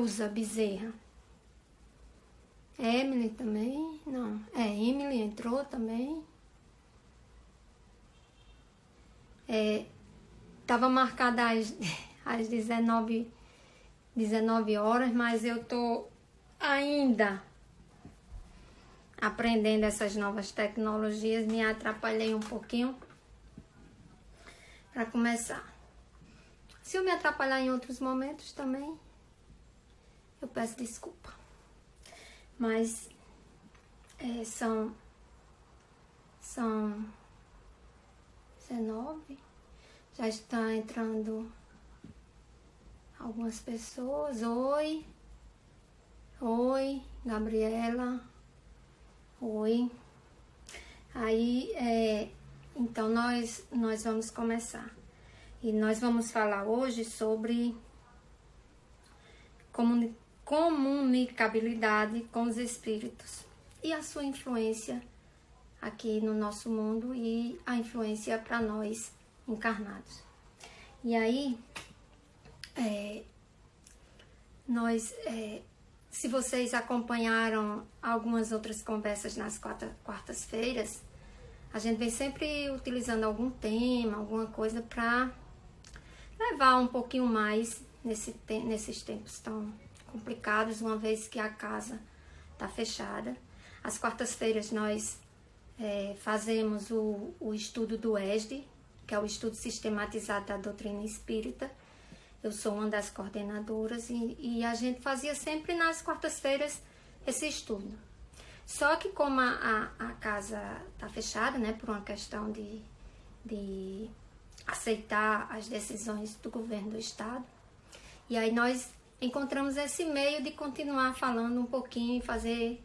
Neuza Bezerra. Emily também, não, Emily entrou também. Tava marcada às 19 horas, mas eu tô ainda aprendendo essas novas tecnologias, me atrapalhei um pouquinho para começar. Se eu me atrapalhar em outros momentos também, eu peço desculpa. Mas são 19, já está entrando algumas pessoas. Oi, Gabriela, oi. Aí, então nós vamos começar. E nós vamos falar hoje sobre comunicabilidade com os espíritos e a sua influência aqui no nosso mundo e a influência para nós encarnados. E aí, se vocês acompanharam algumas outras conversas nas quartas-feiras, a gente vem sempre utilizando algum tema, alguma coisa para levar um pouquinho mais nesses tempos tão complicados, uma vez que a casa está fechada. Às quartas-feiras nós fazemos o estudo do ESD, que é o estudo sistematizado da doutrina espírita. Eu sou uma das coordenadoras e a gente fazia sempre nas quartas-feiras esse estudo. Só que como a casa está fechada, né, por uma questão de aceitar as decisões do governo do estado, e aí nós encontramos esse meio de continuar falando um pouquinho e fazer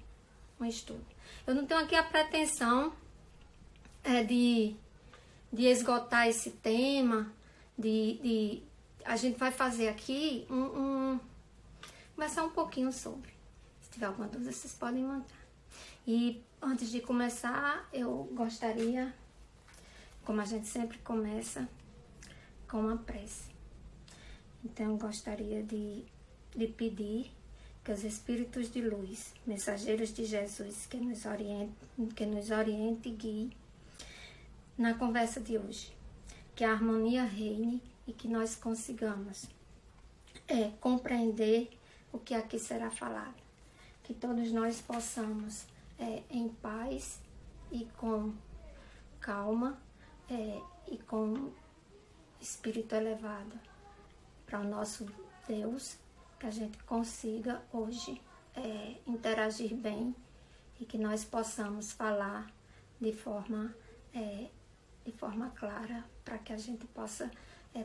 um estudo. Eu não tenho aqui a pretensão de esgotar esse tema, a gente vai fazer aqui conversar um pouquinho sobre. Se tiver alguma dúvida, vocês podem mandar. E antes de começar, eu gostaria, como a gente sempre começa, com uma prece. Então, eu gostaria de pedir que os espíritos de luz, mensageiros de Jesus, que nos oriente e guie na conversa de hoje, que a harmonia reine e que nós consigamos compreender o que aqui será falado, que todos nós possamos em paz e com calma e com espírito elevado para o nosso Deus, que a gente consiga hoje interagir bem e que nós possamos falar de forma clara, para que a gente possa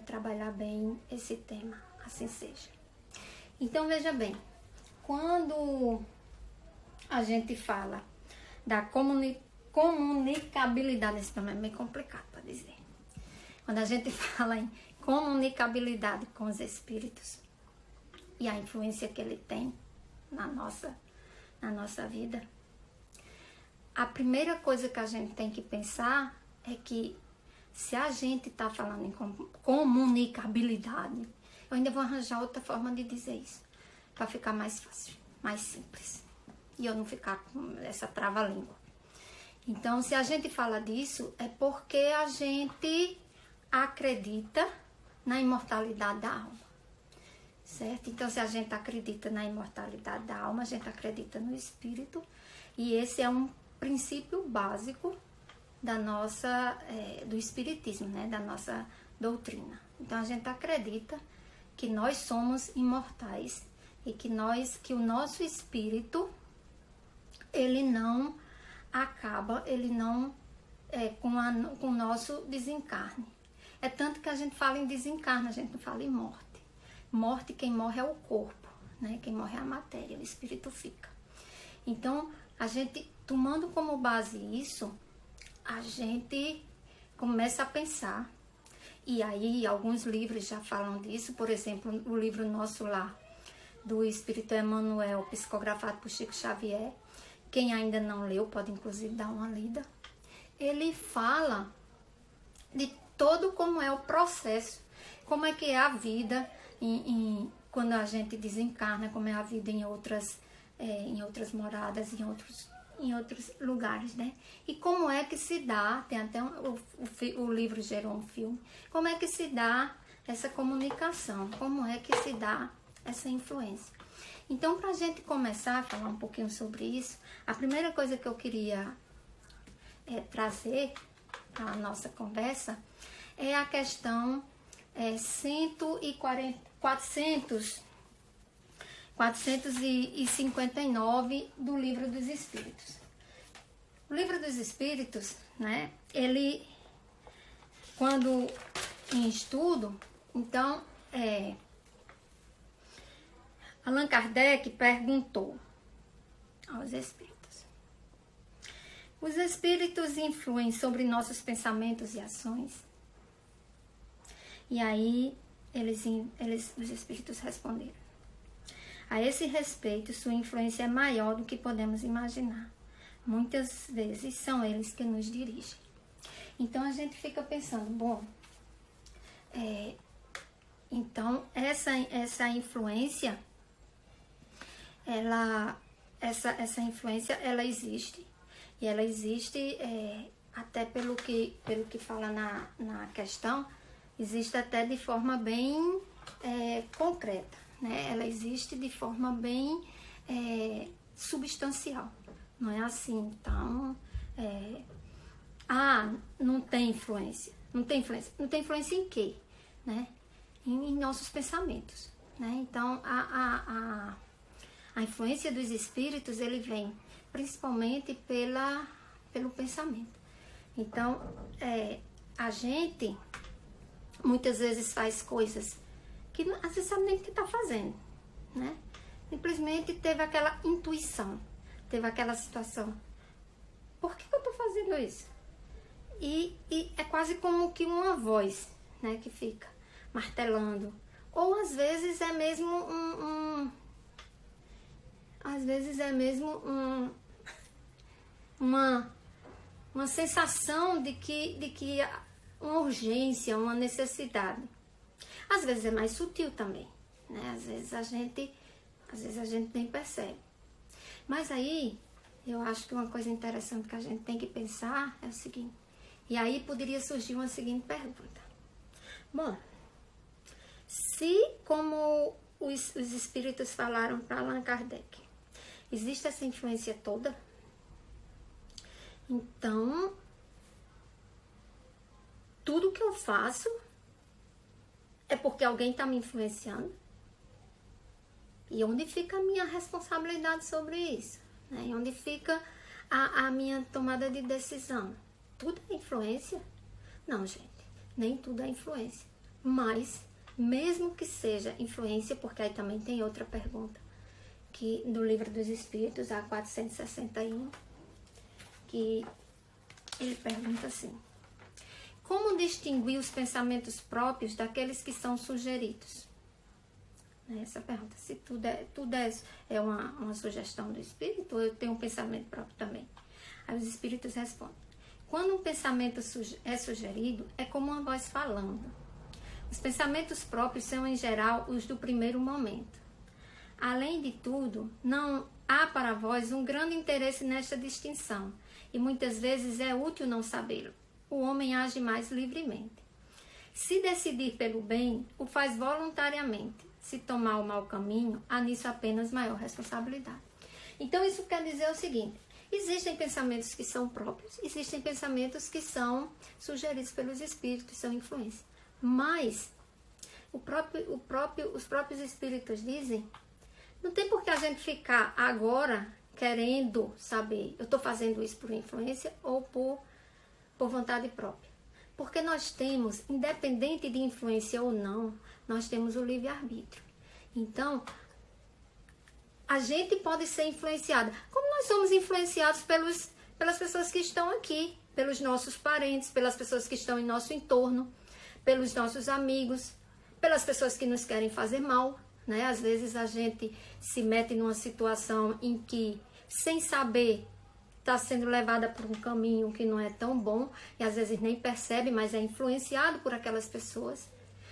trabalhar bem esse tema, assim seja. Então, veja bem, quando a gente fala da comunicabilidade, esse nome é meio complicado para dizer. Quando a gente fala em comunicabilidade com os espíritos e a influência que ele tem na nossa vida, a primeira coisa que a gente tem que pensar é que se a gente está falando em comunicabilidade, eu ainda vou arranjar outra forma de dizer isso, para ficar mais fácil, mais simples, e eu não ficar com essa trava-língua. Então, se a gente fala disso, é porque a gente acredita na imortalidade da alma, certo? Então, se a gente acredita na imortalidade da alma, a gente acredita no espírito, e esse é um princípio básico do espiritismo, né? Da nossa doutrina. Então, a gente acredita que nós somos imortais e que o nosso espírito, ele não acaba, ele não com o nosso desencarne. É tanto que a gente fala em desencarne, a gente não fala em morte. Morte, quem morre é o corpo, né? Quem morre é a matéria, o espírito fica. Então, a gente, tomando como base isso, a gente começa a pensar. E aí, alguns livros já falam disso. Por exemplo, o livro Nosso Lar, do Espírito Emmanuel, psicografado por Chico Xavier. Quem ainda não leu, pode inclusive dar uma lida. Ele fala de todo como é o processo, como é que é a vida quando a gente desencarna, como é a vida em outras moradas, em outros lugares, né? E como é que se dá, tem até o livro gerou um filme, como é que se dá essa comunicação, como é que se dá essa influência. Então, para a gente começar a falar um pouquinho sobre isso, a primeira coisa que eu queria trazer para a nossa conversa é a questão 459 do Livro dos Espíritos. O Livro dos Espíritos, né, ele, quando em estudo, então, Allan Kardec perguntou aos espíritos: os espíritos influem sobre nossos pensamentos e ações? E aí, os espíritos responderam: a esse respeito, sua influência é maior do que podemos imaginar. Muitas vezes são eles que nos dirigem. Então, a gente fica pensando, bom, então, essa influência, essa influência, ela existe. E ela existe, até pelo que fala na questão, existe até de forma bem concreta, né? Ela existe de forma bem substancial. Não é assim, então, não tem influência. Não tem influência. Não tem influência em quê? Né? Em nossos pensamentos, né? Então, a influência dos espíritos, ele vem principalmente pelo pensamento. Então, a gente muitas vezes faz coisas que às vezes sabe nem o que está fazendo, né? Simplesmente teve aquela intuição, teve aquela situação. Por que eu estou fazendo isso? E é quase como que uma voz, né, que fica martelando. Ou às vezes é mesmo uma sensação de que uma urgência, uma necessidade. Às vezes é mais sutil também, né? Às vezes a gente nem percebe. Mas aí, eu acho que uma coisa interessante que a gente tem que pensar é o seguinte. E aí poderia surgir uma seguinte pergunta. Bom, se, como os espíritos falaram para Allan Kardec, existe essa influência toda, então, tudo que eu faço é porque alguém está me influenciando. E onde fica a minha responsabilidade sobre isso? Né? E onde fica a minha tomada de decisão? Tudo é influência? Não, gente, nem tudo é influência. Mas, mesmo que seja influência, porque aí também tem outra pergunta, que do Livro dos Espíritos, a 461, que ele pergunta assim: como distinguir os pensamentos próprios daqueles que são sugeridos? Essa pergunta, se tudo é uma sugestão do Espírito, ou eu tenho um pensamento próprio também? Aí os Espíritos respondem: quando um pensamento é sugerido, é como uma voz falando. Os pensamentos próprios são, em geral, os do primeiro momento. Além de tudo, não há para vós um grande interesse nesta distinção, e muitas vezes é útil não sabê-lo. O homem age mais livremente. Se decidir pelo bem, o faz voluntariamente. Se tomar o mau caminho, há nisso apenas maior responsabilidade. Então, isso quer dizer o seguinte: existem pensamentos que são próprios, existem pensamentos que são sugeridos pelos espíritos, são influência. Mas, os próprios espíritos dizem, não tem por que a gente ficar agora querendo saber, eu estou fazendo isso por influência ou por vontade própria. Porque nós temos, independente de influência ou não, nós temos o livre-arbítrio. Então, a gente pode ser influenciada. Como nós somos influenciados pelas pessoas que estão aqui, pelos nossos parentes, pelas pessoas que estão em nosso entorno, pelos nossos amigos, pelas pessoas que nos querem fazer mal, né? Às vezes a gente se mete numa situação em que, sem saber, está sendo levada por um caminho que não é tão bom, e às vezes nem percebe, mas é influenciado por aquelas pessoas.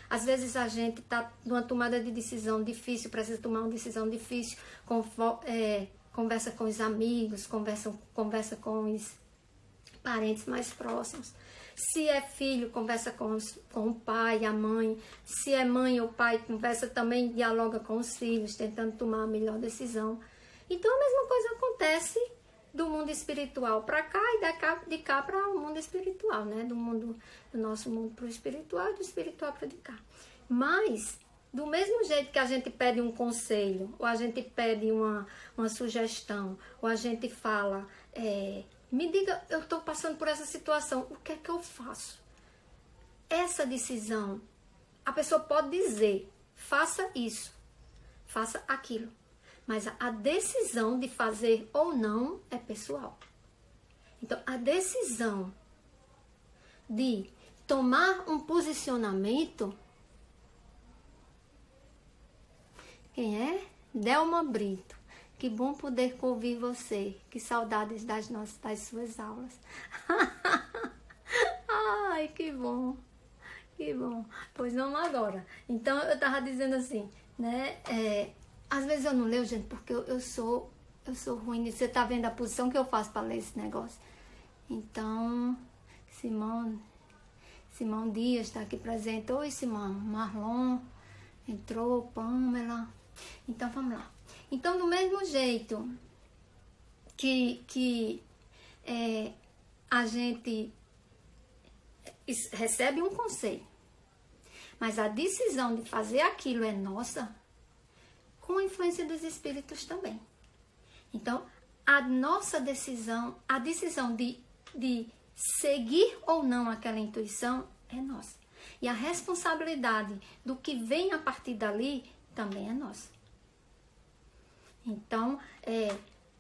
Às vezes a gente está numa tomada de decisão difícil, precisa tomar uma decisão difícil, conversa com os amigos, conversa com os parentes mais próximos. Se é filho, conversa com o pai, a mãe. Se é mãe ou pai, conversa também, dialoga com os filhos, tentando tomar a melhor decisão. Então a mesma coisa acontece do mundo espiritual para cá e de cá para o mundo espiritual, né? Do nosso mundo para o espiritual e do espiritual para de cá. Mas, do mesmo jeito que a gente pede um conselho, ou a gente pede uma sugestão, ou a gente fala, me diga, eu estou passando por essa situação, o que é que eu faço? Essa decisão, a pessoa pode dizer, faça isso, faça aquilo. Mas a decisão de fazer ou não é pessoal. Então, a decisão de tomar um posicionamento... Quem é? Delma Brito. Que bom poder ouvir você. Que saudades das suas aulas. Ai, que bom. Que bom. Pois vamos agora. Então, eu estava dizendo assim, né? Às vezes eu não leio, gente, porque eu sou ruim nisso. Você tá vendo a posição que eu faço para ler esse negócio? Então, Simão Dias está aqui presente. Oi, Simão. Marlon entrou, Pamela. Então, vamos lá. Então, do mesmo jeito que a gente recebe um conselho, mas a decisão de fazer aquilo é nossa, com a influência dos espíritos também. Então, a nossa decisão, a decisão de seguir ou não aquela intuição é nossa. E a responsabilidade do que vem a partir dali também é nossa. Então,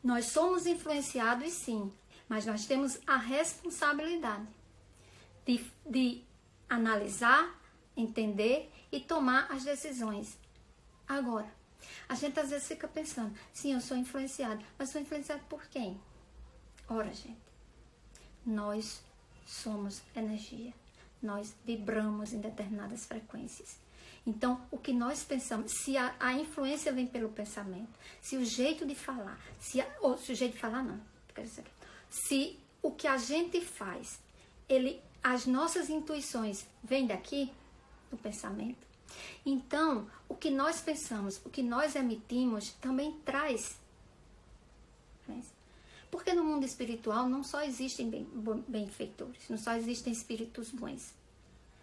nós somos influenciados sim, mas nós temos a responsabilidade de analisar, entender e tomar as decisões. Agora, a gente às vezes fica pensando, sim, eu sou influenciado, mas sou influenciado por quem? Ora, gente, nós somos energia, nós vibramos em determinadas frequências. Então, o que nós pensamos, se a influência vem pelo pensamento, se o jeito de falar, se o jeito de falar não, se o que a gente faz, as nossas intuições vêm daqui, do pensamento, então, o que nós pensamos, o que nós emitimos, também traz. Porque no mundo espiritual não só existem benfeitores, não só existem espíritos bons.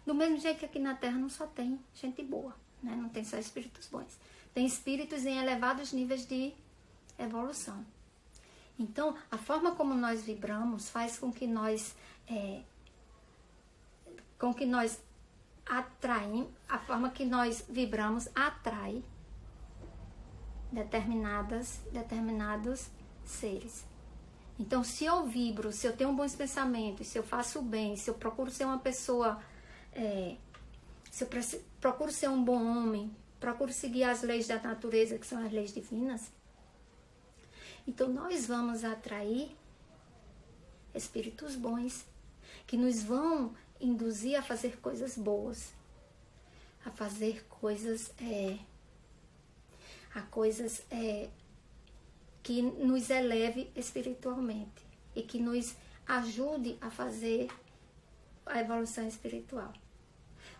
Do mesmo jeito que aqui na Terra não só tem gente boa, né? Não tem só espíritos bons. Tem espíritos em elevados níveis de evolução. Então, a forma como nós vibramos faz com que nós atraem, a forma que nós vibramos atrai determinados seres. Então, se eu vibro, se eu tenho bons pensamentos, se eu faço bem, se eu procuro ser uma pessoa, se eu procuro ser um bom homem, procuro seguir as leis da natureza, que são as leis divinas, então nós vamos atrair espíritos bons, que nos vão induzir a fazer coisas boas, a fazer coisas, que nos eleve espiritualmente e que nos ajude a fazer a evolução espiritual.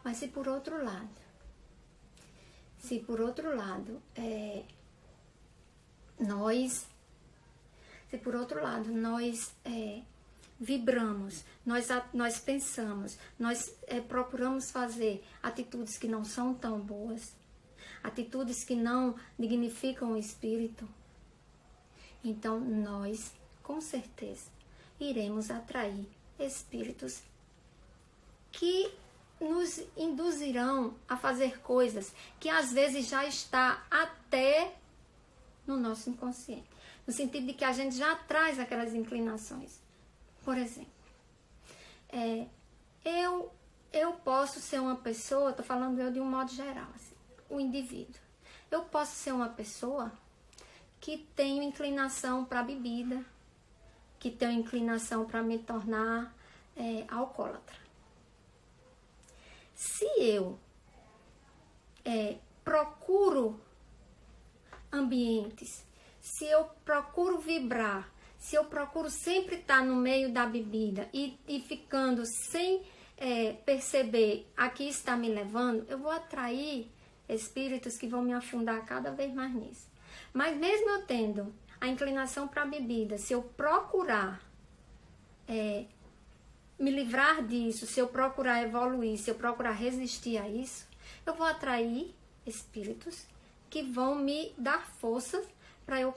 Mas se por outro lado nós vibramos, nós pensamos, nós procuramos fazer atitudes que não são tão boas, atitudes que não dignificam o espírito, então nós, com certeza, iremos atrair espíritos que nos induzirão a fazer coisas que às vezes já está até no nosso inconsciente, no sentido de que a gente já traz aquelas inclinações. Por exemplo, eu posso ser uma pessoa, estou falando eu de um modo geral, assim, o indivíduo. Eu posso ser uma pessoa que tem inclinação para bebida, que tem inclinação para me tornar alcoólatra. Se eu procuro ambientes, se eu procuro vibrar, se eu procuro sempre estar no meio da bebida e ficando sem perceber a que está me levando, eu vou atrair espíritos que vão me afundar cada vez mais nisso. Mas mesmo eu tendo a inclinação para a bebida, se eu procurar me livrar disso, se eu procurar evoluir, se eu procurar resistir a isso, eu vou atrair espíritos que vão me dar forças para eu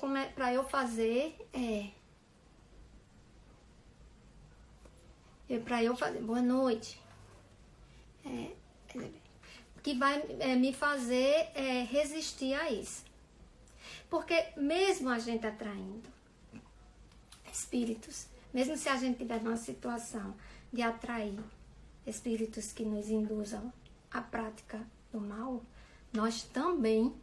fazer boa noite, que vai me fazer resistir a isso. Porque mesmo a gente atraindo espíritos, mesmo se a gente tiver numa situação de atrair espíritos que nos induzam à prática do mal, nós também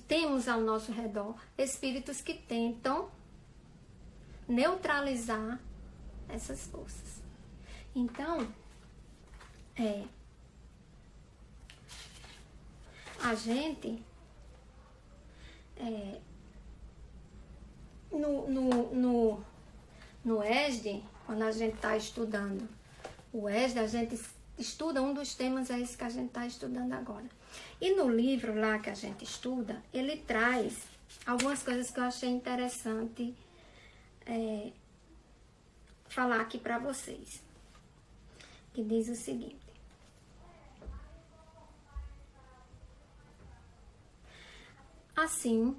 temos ao nosso redor espíritos que tentam neutralizar essas forças. Então, a gente no ESD, quando a gente está estudando o ESD, a gente estuda um dos temas, é esse que a gente está estudando agora. E no livro lá que a gente estuda, ele traz algumas coisas que eu achei interessante falar aqui para vocês. Que diz o seguinte: assim,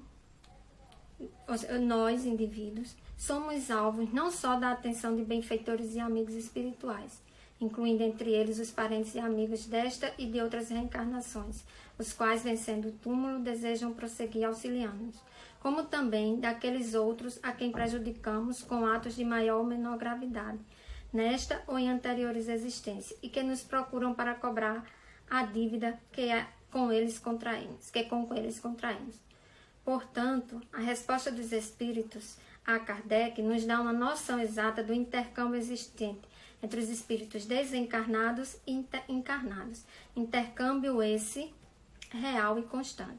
nós, indivíduos, somos alvos não só da atenção de benfeitores e amigos espirituais, incluindo entre eles os parentes e amigos desta e de outras reencarnações, os quais, vencendo o túmulo, desejam prosseguir auxiliando-nos, como também daqueles outros a quem prejudicamos com atos de maior ou menor gravidade, nesta ou em anteriores existências, e que nos procuram para cobrar a dívida que com eles contraímos. Portanto, a resposta dos espíritos a Kardec nos dá uma noção exata do intercâmbio existente entre os espíritos desencarnados e encarnados. Intercâmbio esse real e constante.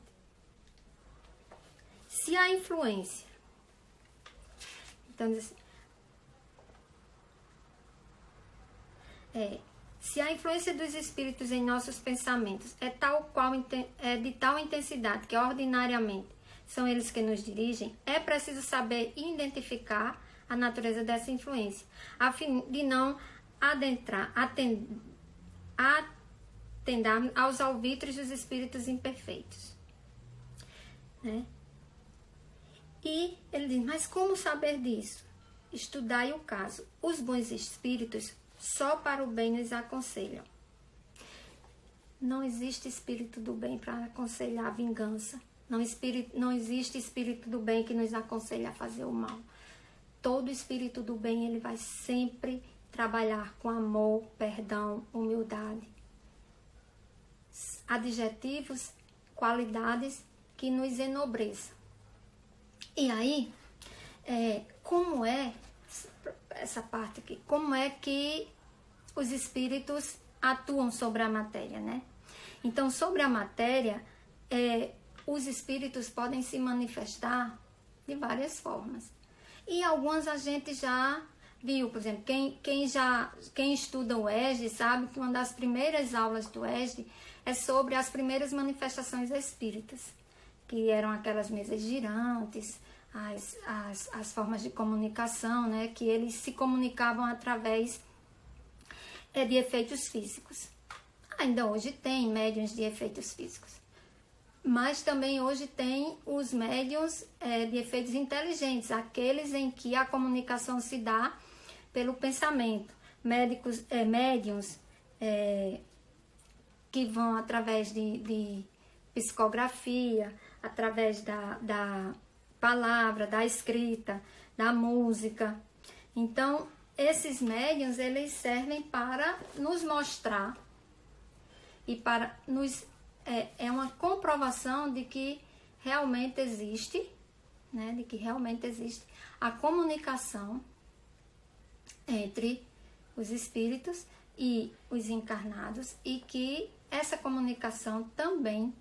Se a influência... Então, se a influência dos espíritos em nossos pensamentos é de tal intensidade que ordinariamente são eles que nos dirigem, é preciso saber identificar a natureza dessa influência, a fim de não atender aos alvitres dos espíritos imperfeitos. Né? E ele diz, mas como saber disso? Estudai o caso. Os bons espíritos só para o bem nos aconselham. Não existe espírito do bem para aconselhar a vingança. Não existe espírito do bem que nos aconselha a fazer o mal. Todo espírito do bem, ele vai sempre trabalhar com amor, perdão, humildade. Adjetivos, qualidades que nos enobreçam. E aí, como é essa parte aqui? Como é que os espíritos atuam sobre a matéria, né? Então, sobre a matéria, os espíritos podem se manifestar de várias formas. E algumas a gente já viu, por exemplo, quem estuda o ESD sabe que uma das primeiras aulas do ESD é sobre as primeiras manifestações espíritas, que eram aquelas mesas girantes, as formas de comunicação, né, que eles se comunicavam através de efeitos físicos. Ainda hoje tem médiuns de efeitos físicos. Mas também hoje tem os médiuns de efeitos inteligentes, aqueles em que a comunicação se dá pelo pensamento. Médiuns que vão através de psicografia, através da palavra, da escrita, da música. Então, esses médiuns, eles servem para nos mostrar e para nos... É uma comprovação de que realmente existe, né? De que realmente existe a comunicação entre os espíritos e os encarnados e que essa comunicação também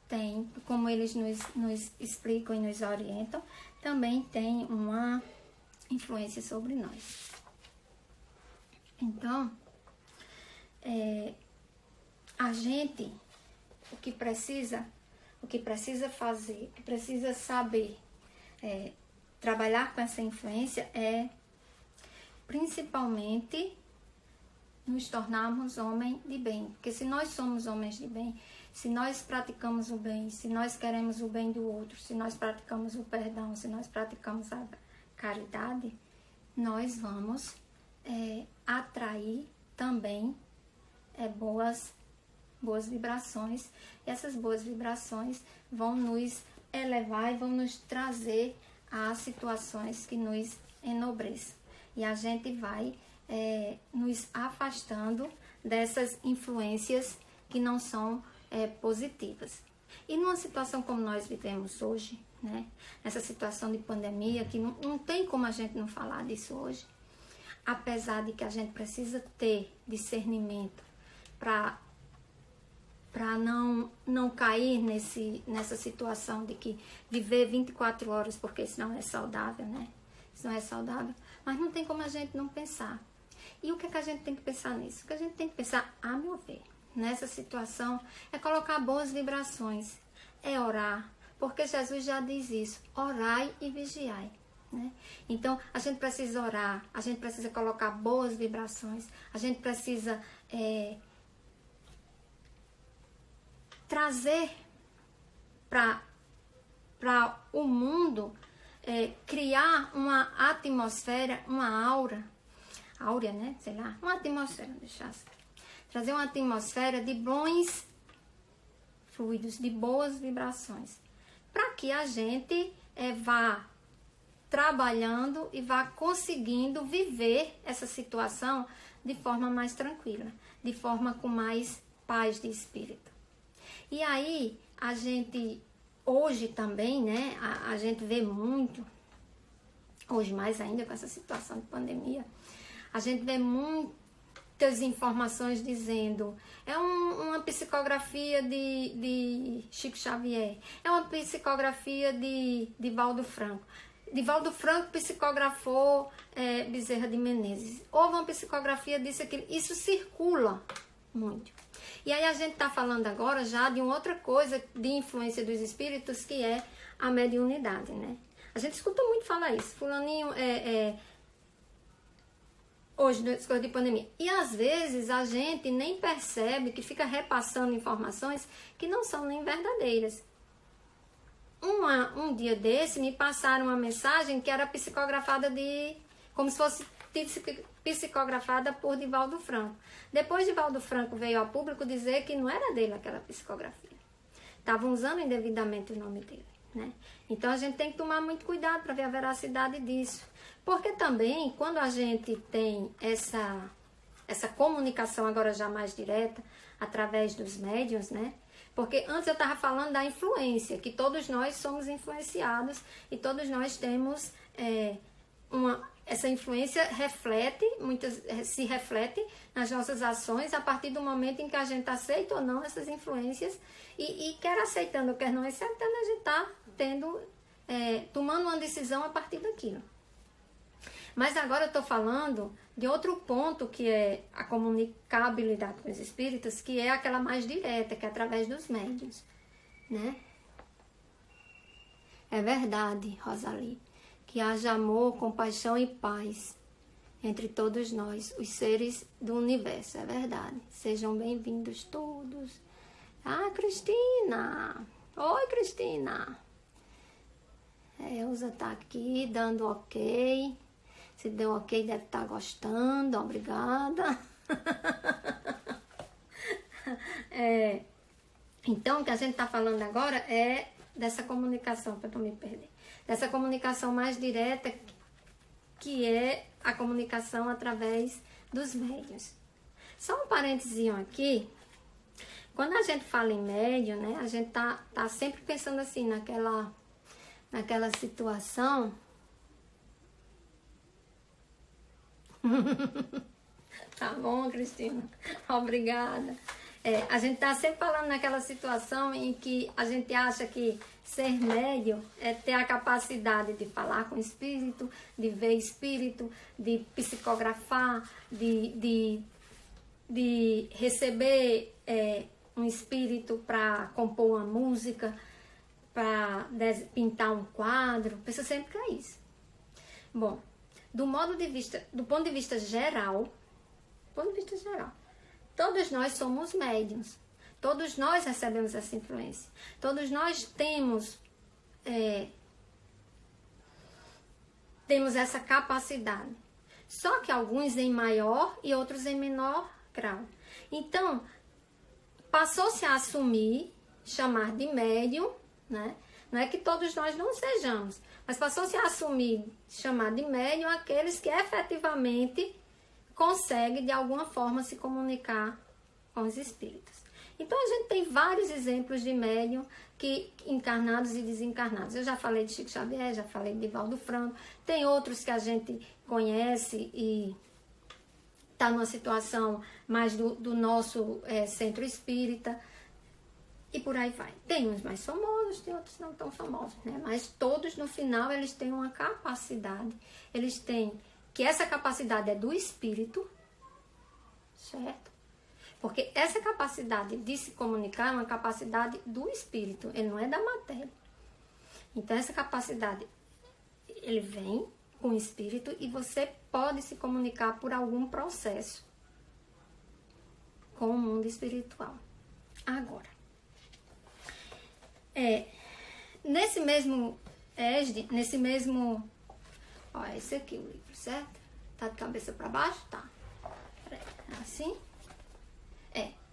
tem, como eles nos explicam e nos orientam, também tem uma influência sobre nós. Então, a gente, o que precisa fazer, o que precisa saber, trabalhar com essa influência principalmente nos tornarmos homens de bem. Porque se nós somos homens de bem, se nós praticamos o bem, se nós queremos o bem do outro, se nós praticamos o perdão, se nós praticamos a caridade, nós vamos atrair também boas vibrações. E essas boas vibrações vão nos elevar e vão nos trazer a situações que nos enobreçam. E a gente vai nos afastando dessas influências que não são positivas. E numa situação como nós vivemos hoje, né? Nessa situação de pandemia, que não tem como a gente não falar disso hoje, apesar de que a gente precisa ter discernimento para não cair nessa situação de que viver 24 horas, porque isso não é saudável, né? Isso não é saudável, mas não tem como a gente não pensar. E o que a gente tem que pensar nisso? O que a gente tem que pensar, a meu ver, nessa situação, é colocar boas vibrações, é orar, porque Jesus já diz isso, orai e vigiai. Né? Então, a gente precisa orar, a gente precisa colocar boas vibrações, a gente precisa trazer para o mundo, criar uma atmosfera, uma áurea, né? Sei lá, uma atmosfera, trazer uma atmosfera de bons fluidos, de boas vibrações, para que a gente vá trabalhando e vá conseguindo viver essa situação de forma mais tranquila, de forma com mais paz de espírito. E aí, a gente, hoje também, né, a gente vê muito, hoje mais ainda com essa situação de pandemia, a gente vê muitas informações dizendo, uma psicografia de Chico Xavier, é uma psicografia de Divaldo Franco. Divaldo Franco psicografou Bezerra de Menezes. Houve uma psicografia disso, aquilo. Isso circula muito. E aí a gente está falando agora já de uma outra coisa de influência dos espíritos, que é a mediunidade, né? A gente escuta muito falar isso. Fulaninho hoje, nessa coisa de pandemia. E às vezes a gente nem percebe que fica repassando informações que não são nem verdadeiras. Um dia desse me passaram uma mensagem que era psicografada como se fosse psicografada por Divaldo Franco. Depois Divaldo Franco veio ao público dizer que não era dele aquela psicografia. Estavam usando indevidamente o nome dele, né? Então a gente tem que tomar muito cuidado para ver a veracidade disso. Porque também, quando a gente tem essa comunicação agora já mais direta, através dos médiuns, né? Porque antes eu estava falando da influência, que todos nós somos influenciados e todos nós temos essa influência se reflete nas nossas ações a partir do momento em que a gente aceita ou não essas influências e quer aceitando ou quer não aceitando, a gente está tomando uma decisão a partir daquilo. Mas agora eu estou falando de outro ponto, que é a comunicabilidade com os espíritos, que é aquela mais direta, que é através dos médiuns, né? É verdade, Rosalie, que haja amor, compaixão e paz entre todos nós, os seres do universo. É verdade. Sejam bem-vindos todos. Ah, Cristina! Oi, Cristina! Elza tá aqui dando ok. Se deu ok, deve estar gostando. Obrigada. Então, o que a gente está falando agora é dessa comunicação, para não me perder. Dessa comunicação mais direta, que é a comunicação através dos médiuns. Só um parentezinho aqui. Quando a gente fala em médium, né, a gente tá sempre pensando assim, naquela situação. Tá bom, Cristina? Obrigada. A gente está sempre falando naquela situação em que a gente acha que ser médium é ter a capacidade de falar com o espírito, de ver espírito, de psicografar, de receber um espírito para compor uma música, para pintar um quadro. Pensa sempre que é isso. Bom, do ponto de vista geral, todos nós somos médiuns. Todos nós recebemos essa influência. Todos nós temos essa capacidade. Só que alguns em maior e outros em menor grau. Então, passou-se a assumir, chamar de médium, né? Não é que todos nós não sejamos, mas passou-se a assumir, chamar de médium aqueles que efetivamente conseguem de alguma forma se comunicar com os espíritos. Então a gente tem vários exemplos de médium que encarnados e desencarnados. Eu já falei de Chico Xavier, já falei de Divaldo Franco, tem outros que a gente conhece e está numa situação mais do nosso centro espírita. E por aí vai. Tem uns mais famosos, tem outros não tão famosos, né? Mas todos, no final, eles têm uma capacidade. Eles têm que essa capacidade é do espírito, certo? Porque essa capacidade de se comunicar é uma capacidade do espírito, ele não é da matéria. Então, essa capacidade, ele vem com o espírito e você pode se comunicar por algum processo com o mundo espiritual. Agora, nesse mesmo ó, esse aqui o livro, certo? Tá de cabeça para baixo? Tá. Assim?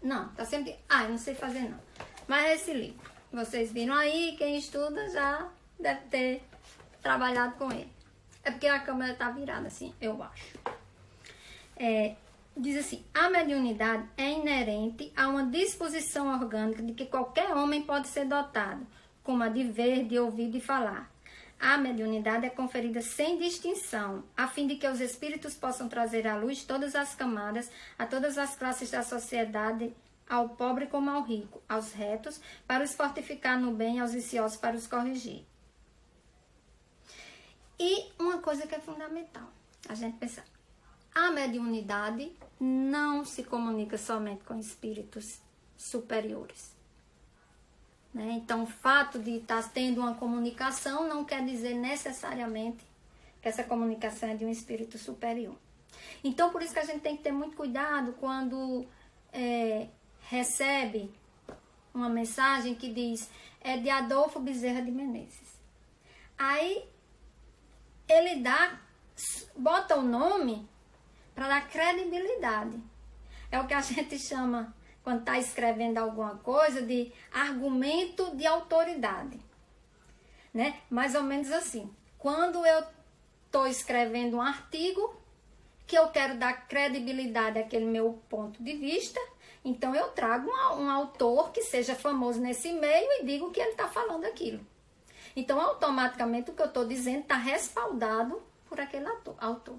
Não, tá sempre... eu não sei fazer não. Mas esse livro, vocês viram aí, quem estuda já deve ter trabalhado com ele. É porque a câmera tá virada assim, eu acho. Diz assim: a mediunidade é inerente a uma disposição orgânica de que qualquer homem pode ser dotado, como a de ver, de ouvir e de falar. A mediunidade é conferida sem distinção, a fim de que os espíritos possam trazer à luz todas as camadas, a todas as classes da sociedade, ao pobre como ao rico, aos retos, para os fortificar no bem, aos viciosos para os corrigir. E uma coisa que é fundamental, a gente pensar. A mediunidade não se comunica somente com espíritos superiores. Né? Então, o fato de estar tendo uma comunicação não quer dizer necessariamente que essa comunicação é de um espírito superior. Então, por isso que a gente tem que ter muito cuidado quando recebe uma mensagem que diz de Adolfo Bezerra de Menezes. Aí, ele bota o nome para dar credibilidade. É o que a gente chama, quando está escrevendo alguma coisa, de argumento de autoridade. Né? Mais ou menos assim. Quando eu estou escrevendo um artigo, que eu quero dar credibilidade àquele meu ponto de vista, então eu trago um autor que seja famoso nesse meio e digo que ele está falando aquilo. Então, automaticamente, o que eu estou dizendo está respaldado por aquele autor.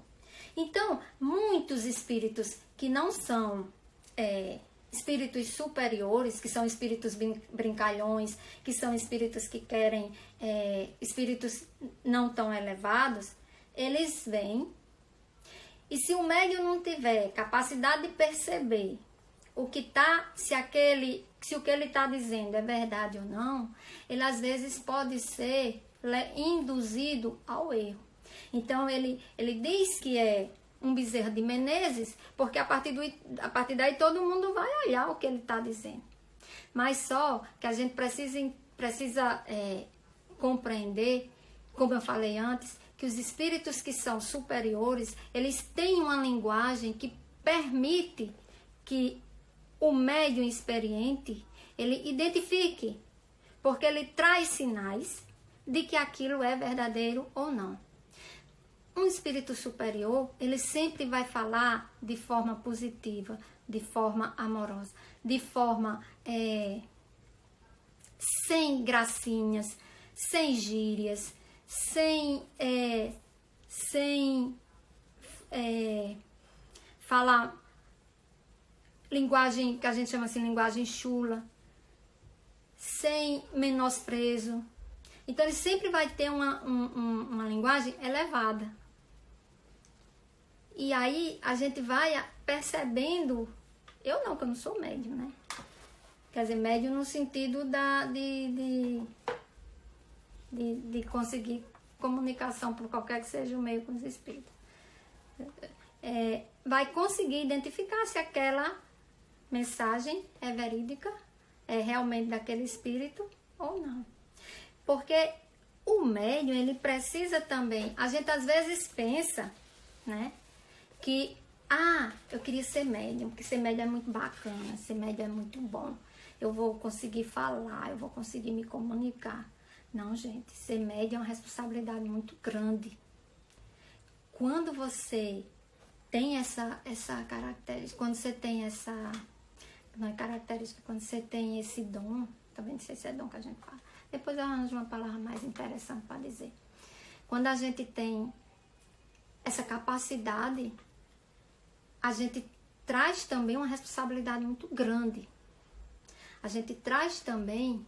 Então, muitos espíritos que não são espíritos superiores, que são espíritos brincalhões, que são espíritos que querem, espíritos não tão elevados, eles vêm. E se o médium não tiver capacidade de perceber o que se o que ele está dizendo é verdade ou não, ele às vezes pode ser induzido ao erro. Então, ele diz que é um Bezerra de Menezes, porque a partir daí todo mundo vai olhar o que ele está dizendo. Mas só que a gente precisa compreender, como eu falei antes, que os espíritos que são superiores, eles têm uma linguagem que permite que o médium experiente, ele identifique, porque ele traz sinais de que aquilo é verdadeiro ou não. Um espírito superior, ele sempre vai falar de forma positiva, de forma amorosa, de forma sem gracinhas, sem gírias, sem falar linguagem que a gente chama assim, linguagem chula, sem menosprezo. Então ele sempre vai ter uma linguagem elevada. E aí a gente vai percebendo, que eu não sou médium, né? Quer dizer, médium no sentido de conseguir comunicação por qualquer que seja o meio com os espíritos. Vai conseguir identificar se aquela mensagem é verídica, é realmente daquele espírito ou não. Porque o médium, ele precisa também, a gente às vezes pensa, né, que, eu queria ser médium, porque ser médium é muito bacana, ser médium é muito bom, eu vou conseguir falar, eu vou conseguir me comunicar. Não, gente, ser médium é uma responsabilidade muito grande. Quando você tem essa característica, quando você tem essa, não é característica, quando você tem esse dom, também não sei se é dom que a gente fala, depois eu arranjo uma palavra mais interessante para dizer. Quando a gente tem essa capacidade, a gente traz também uma responsabilidade muito grande. A gente traz também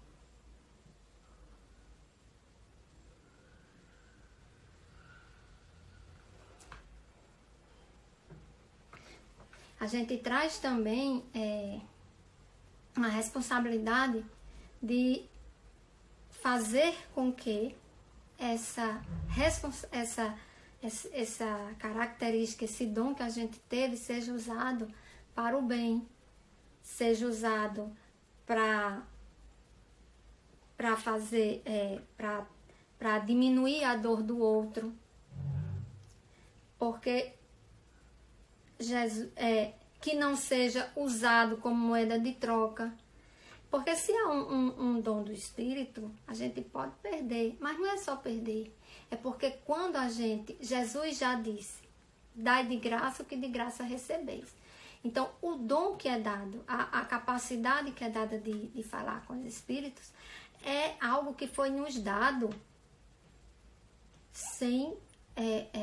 uma responsabilidade de fazer com que essa característica, esse dom que a gente teve seja usado para o bem, seja usado para fazer, para diminuir a dor do outro, porque Jesus, que não seja usado como moeda de troca. Porque se há um dom do Espírito, a gente pode perder, mas não é só perder. É porque quando Jesus já disse, dai de graça o que de graça recebeis. Então, o dom que é dado, a capacidade que é dada de falar com os Espíritos, é algo que foi nos dado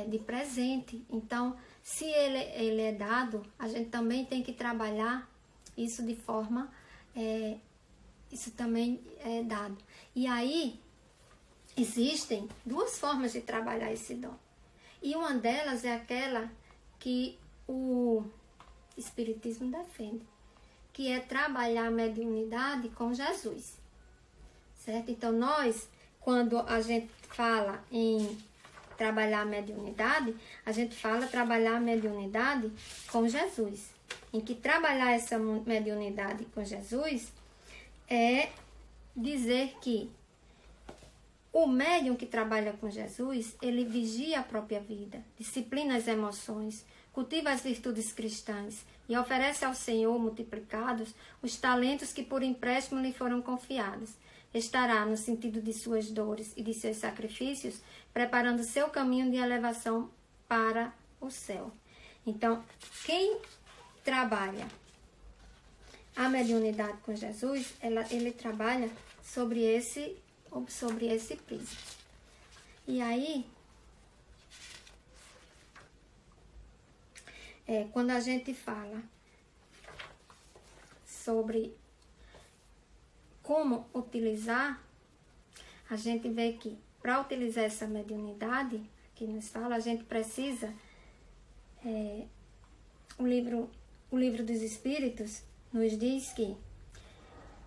de presente. Então, se ele é dado, a gente também tem que trabalhar isso de forma... isso também é dado. E aí, existem duas formas de trabalhar esse dom. E uma delas é aquela que o Espiritismo defende, que é trabalhar a mediunidade com Jesus. Certo? Então, nós, quando a gente fala em trabalhar a mediunidade, a gente fala trabalhar a mediunidade com Jesus. Em que trabalhar essa mediunidade com Jesus é dizer que o médium que trabalha com Jesus, ele vigia a própria vida, disciplina as emoções, cultiva as virtudes cristãs e oferece ao Senhor multiplicados os talentos que por empréstimo lhe foram confiados. Estará, no sentido de suas dores e de seus sacrifícios, preparando seu caminho de elevação para o céu. Então, quem trabalha a mediunidade com Jesus, ele trabalha sobre esse prisma. E aí, quando a gente fala sobre como utilizar, a gente vê que para utilizar essa mediunidade que nos fala, a gente precisa, o livro dos Espíritos nos diz que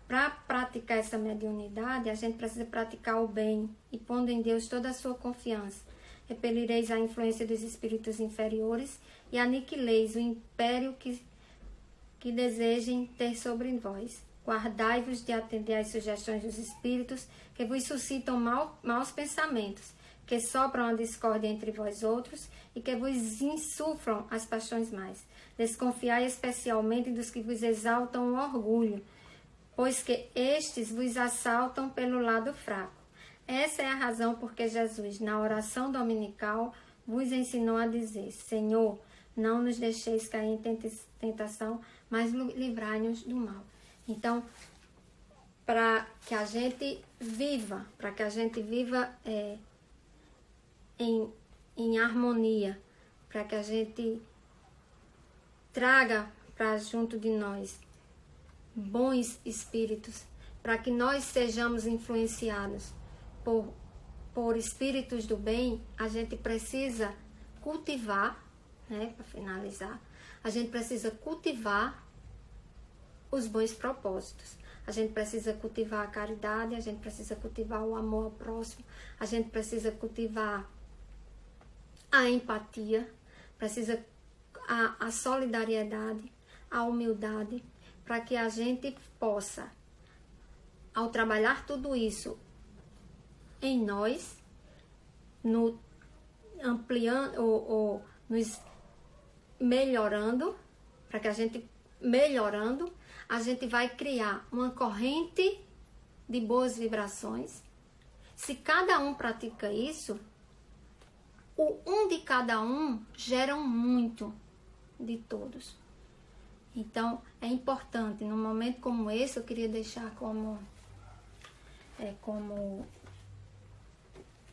para praticar essa mediunidade, a gente precisa praticar o bem e pondo em Deus toda a sua confiança. Repelireis a influência dos espíritos inferiores e aniquileis o império que desejem ter sobre vós. Guardai-vos de atender às sugestões dos espíritos que vos suscitam maus pensamentos, que sopram a discórdia entre vós outros e que vos insuflam as paixões mais. Desconfiai especialmente dos que vos exaltam o orgulho, pois que estes vos assaltam pelo lado fraco. Essa é a razão porque Jesus, na oração dominical, vos ensinou a dizer: Senhor, não nos deixeis cair em tentação, mas livrai-nos do mal. Então, para que a gente viva, em harmonia, para que a gente traga para junto de nós bons espíritos, para que nós sejamos influenciados por espíritos do bem, a gente precisa cultivar, né, para finalizar, a gente precisa cultivar os bons propósitos. A gente precisa cultivar a caridade, a gente precisa cultivar o amor ao próximo, a gente precisa cultivar a empatia, precisa a solidariedade, a humildade, para que a gente possa, ao trabalhar tudo isso em nós, no ampliando ou nos melhorando, para que a gente melhorando, a gente vai criar uma corrente de boas vibrações. Se cada um pratica isso, o um de cada um gera um muito de todos. Então, é importante, num momento como esse, eu queria deixar como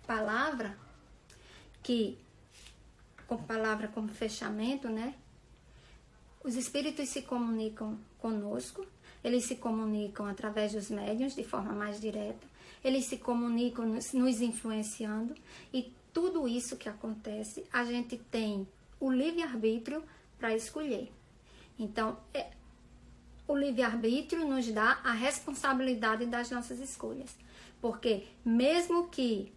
palavra, como fechamento, né? Os espíritos se comunicam conosco, eles se comunicam através dos médiuns de forma mais direta, eles se comunicam nos influenciando, e tudo isso que acontece, a gente tem o livre-arbítrio para escolher. Então, o livre-arbítrio nos dá a responsabilidade das nossas escolhas, porque mesmo que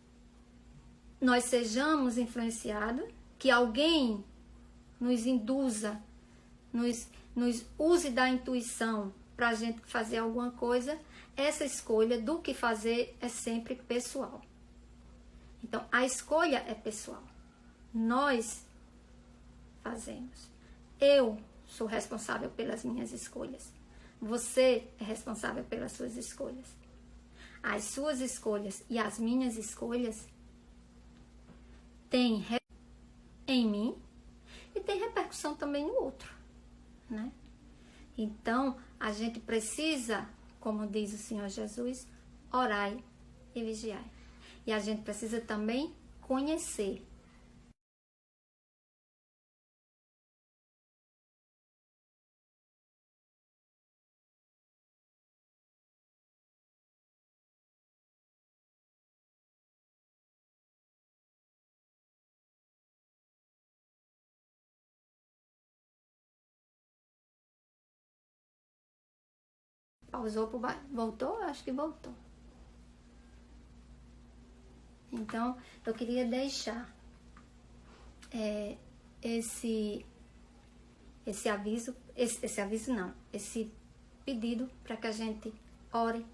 nós sejamos influenciados, que alguém nos induza, nos use da intuição para a gente fazer alguma coisa, essa escolha do que fazer é sempre pessoal. Então, a escolha é pessoal. Nós fazemos. Eu sou responsável pelas minhas escolhas. Você é responsável pelas suas escolhas. As suas escolhas e as minhas escolhas têm em mim e tem repercussão também no outro, né? Então, a gente precisa, como diz o Senhor Jesus, orai e vigiai. E a gente precisa também conhecer. Pausou, voltou? Acho que voltou. Então, eu queria deixar esse pedido para que a gente ore,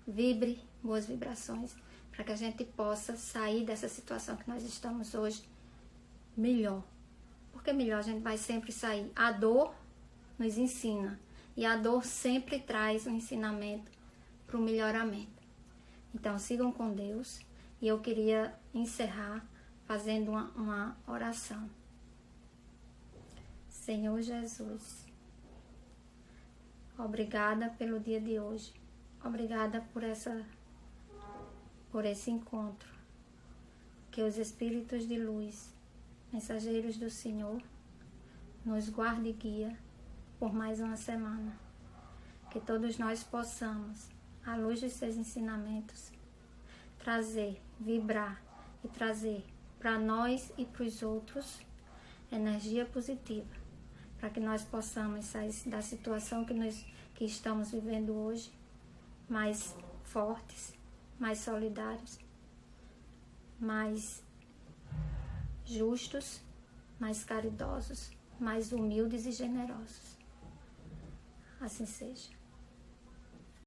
vibre boas vibrações, para que a gente possa sair dessa situação que nós estamos hoje melhor. Porque melhor a gente vai sempre sair. A dor nos ensina. E a dor sempre traz um ensinamento para o melhoramento. Então, sigam com Deus. E eu queria encerrar fazendo uma oração. Senhor Jesus, obrigada pelo dia de hoje. Obrigada por esse encontro. Que os espíritos de luz, mensageiros do Senhor, nos guarde e guia por mais uma semana. Que todos nós possamos, à luz dos seus ensinamentos, trazer, vibrar e trazer para nós e para os outros energia positiva, para que nós possamos sair da situação que estamos vivendo hoje mais fortes, mais solidários, mais justos, mais caridosos, mais humildes e generosos. Assim seja.